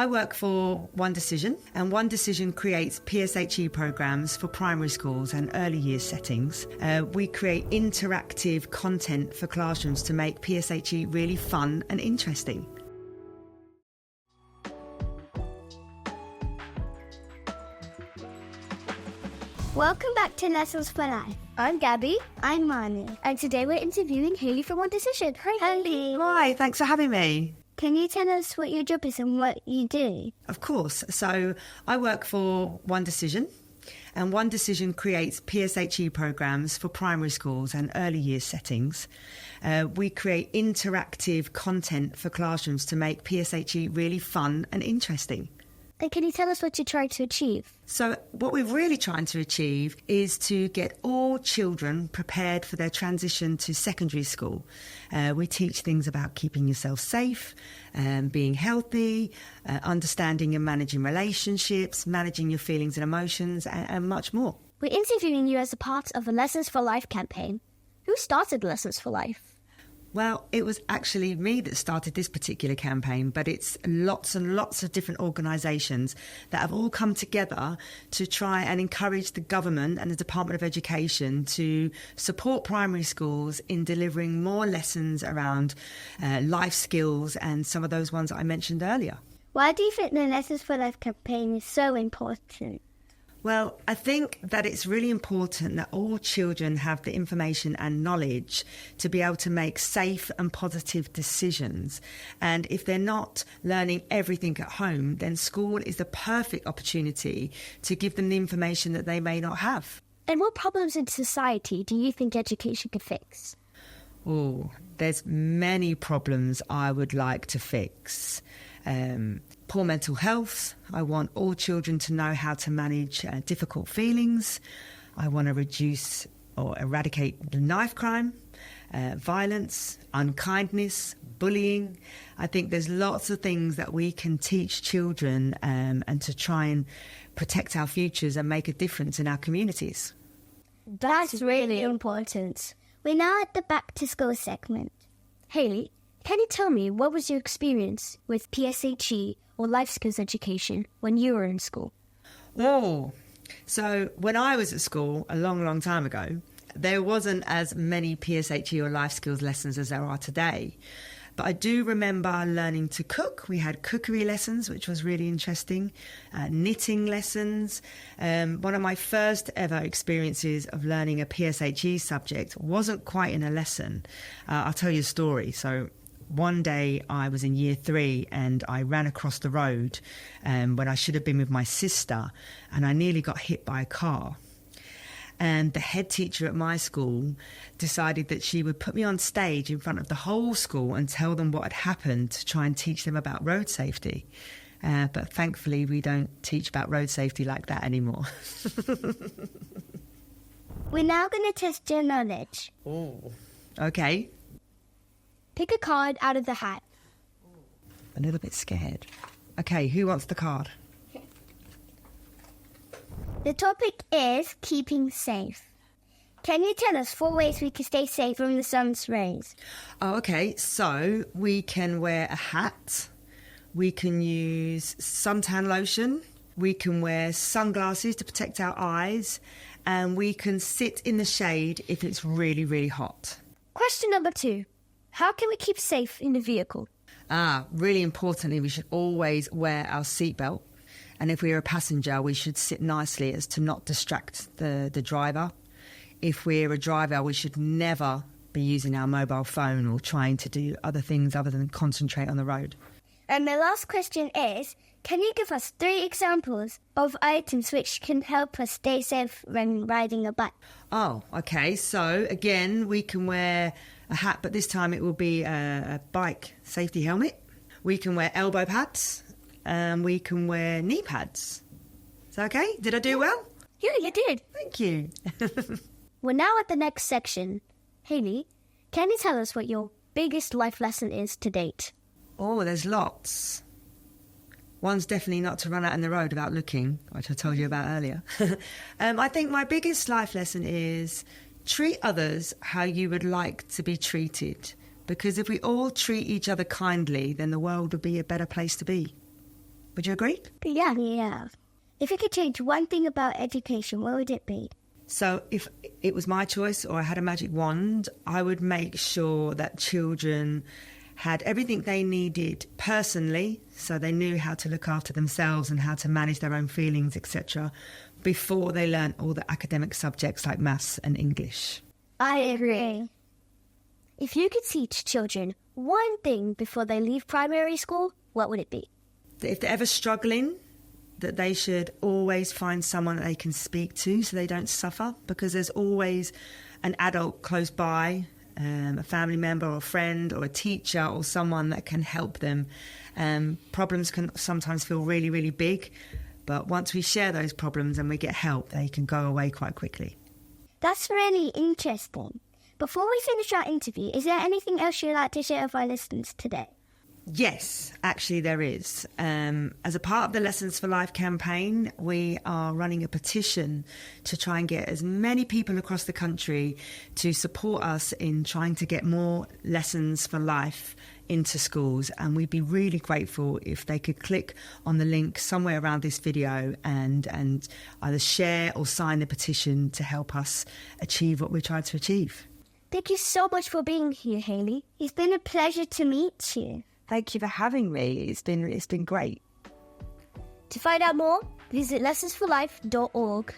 I work for One Decision, and One Decision creates PSHE programmes for primary schools and early years settings. We create interactive content for classrooms to make PSHE really fun and interesting. Welcome back to Lessons for Life. I'm Gabbie. I'm Marnie. And today we're interviewing Hayley from One Decision. Hi, Hayley. Hi, thanks for having me. Can you tell us what your job is and what you do? Of course. So I work for One Decision, and One Decision creates PSHE programmes for primary schools and early years settings. We create interactive content for classrooms to make PSHE really fun and interesting. And can you tell us what you're trying to achieve? So what we're really trying to achieve is to get all children prepared for their transition to secondary school. We teach things about keeping yourself safe, being healthy, understanding and managing relationships, managing your feelings and emotions, and much more. We're interviewing you as a part of the Lessons for Life campaign. Who started Lessons for Life? Well, it was actually me that started this particular campaign, but it's lots and lots of different organisations that have all come together to try and encourage the government and the Department of Education to support primary schools in delivering more lessons around life skills and some of those ones that I mentioned earlier. Why do you think the Lessons for Life campaign is so important? Well, I think that it's really important that all children have the information and knowledge to be able to make safe and positive decisions. And if they're not learning everything at home, then school is the perfect opportunity to give them the information that they may not have. And what problems in society do you think education could fix? Oh, there's many problems I would like to fix. Poor mental health. I want all children to know how to manage difficult feelings. I want to reduce or eradicate knife crime, violence, unkindness, bullying. I think there's lots of things that we can teach children and to try and protect our futures and make a difference in our communities. That's really important. We're now at the Back to School segment. Hayley, can you tell me what was your experience with PSHE or life skills education when you were in school? Oh, so when I was at school a long, long time ago, there wasn't as many PSHE or life skills lessons as there are today. But I do remember learning to cook. We had cookery lessons, which was really interesting, knitting lessons. One of my first ever experiences of learning a PSHE subject wasn't quite in a lesson. I'll tell you a story. So one day I was in year 3 and I ran across the road when I should have been with my sister, and I nearly got hit by a car. And the head teacher at my school decided that she would put me on stage in front of the whole school and tell them what had happened to try and teach them about road safety. But thankfully, we don't teach about road safety like that anymore. We're now going to test your knowledge. Oh, okay. Pick a card out of the hat. A little bit scared. Okay, who wants the card? The topic is keeping safe. Can you tell us 4 ways we can stay safe from the sun's rays? Oh, okay. So we can wear a hat. We can use suntan lotion. We can wear sunglasses to protect our eyes. And we can sit in the shade if it's really, really hot. Question number 2. How can we keep safe in the vehicle? Really importantly, we should always wear our seatbelt. And if we're a passenger, we should sit nicely as to not distract the driver. If we're a driver, we should never be using our mobile phone or trying to do other things other than concentrate on the road. And my last question is, can you give us 3 examples of items which can help us stay safe when riding a bike? Oh, okay. So, again, we can wear a hat, but this time it will be a bike safety helmet. We can wear elbow pads. We can wear knee pads. Is that okay? Did I do well? Yeah, you did. Thank you. We're now at the next section. Hayley, can you tell us what your biggest life lesson is to date? Oh, there's lots. One's definitely not to run out in the road without looking, which I told you about earlier. I think my biggest life lesson is treat others how you would like to be treated. Because if we all treat each other kindly, then the world would be a better place to be. Would you agree? Yeah. Yeah. If you could change one thing about education, what would it be? So if it was my choice or I had a magic wand, I would make sure that children had everything they needed personally, so they knew how to look after themselves and how to manage their own feelings, etc., before they learnt all the academic subjects like maths and English. I agree. If you could teach children one thing before they leave primary school, what would it be? If they're ever struggling, that they should always find someone that they can speak to so they don't suffer, because there's always an adult close by, a family member or a friend or a teacher or someone that can help them. Problems can sometimes feel really, really big, but once we share those problems and we get help, they can go away quite quickly. That's really interesting. Before we finish our interview, is there anything else you'd like to share with our listeners today? Yes, actually there is. As a part of the Lessons for Life campaign, we are running a petition to try and get as many people across the country to support us in trying to get more lessons for life into schools. And we'd be really grateful if they could click on the link somewhere around this video and either share or sign the petition to help us achieve what we're trying to achieve. Thank you so much for being here, Hayley. It's been a pleasure to meet you. Thank you for having me. It's been great. To find out more, visit lessonsforlife.org.